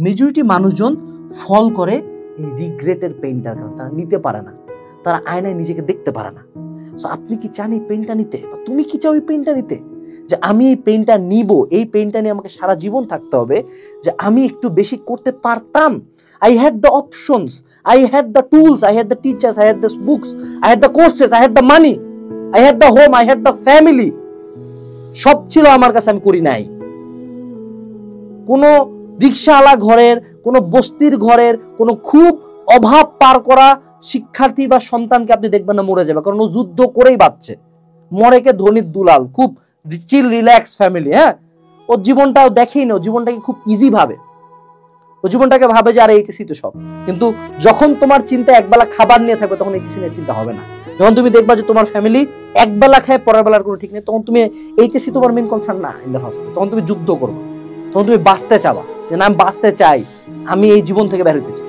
Majority মানুষজন ফল করে এই রিগ্রেটের পেইনটার কারণে। তারা নিতে পারে না, তারা আয়নায় নিজেকে দেখতে পারে না। সো আপনি কি চান এই পেইনটা নিতে, বা তুমি কি চাও এই পেইনটা নিতে, যে আমি এই পেইনটা নিব, এই পেইনটা নিয়ে আমাকে সারা জীবন থাকতে হবে, যে আমি একটু বেশি করতে পারতাম। I had the options, I had the tools, I had the teachers, I had the books, I had the courses, I had the money, I had the home, I had the family. সব ছিল আমার কাছে, আমি করি নাই। কোনো রিক্সাওয়ালা ঘরের, কোনো বস্তির ঘরের, কোনো খুব অভাব পার করা শিক্ষার্থী বা সন্তানকে আপনি দেখবেন না মরে যাবে, কারণ ও যুদ্ধ করেই বাঁচছে। মরেকে ধনির দুলাল, খুব চিল রিল্যাক্স ফ্যামিলি। হ্যাঁ, ওর জীবনটাও দেখেই না, জীবনটাকে খুব ইজি ভাবে, ও জীবনটাকে ভাবে যে আরে এইচএসসি তো সব। কিন্তু যখন তোমার চিন্তা একবেলা খাবার নিয়ে থাকবে, তখন এইচএসসি নিয়ে চিন্তা হবে না। যখন তুমি দেখবা যে তোমার ফ্যামিলি একবেলা খায়, পরের বেলার কোনো ঠিক নেই, তখন তুমি এইচএসসি তোমার মেইন কনসার্ন না ইন দ্য ফার্স্ট প্লেস। তখন তুমি যুদ্ধ করবে, তখন তুমি বাঁচতে চাবা, যে না আমি বাঁচতে চাই, আমি এই জীবন থেকে বের হতে চাই।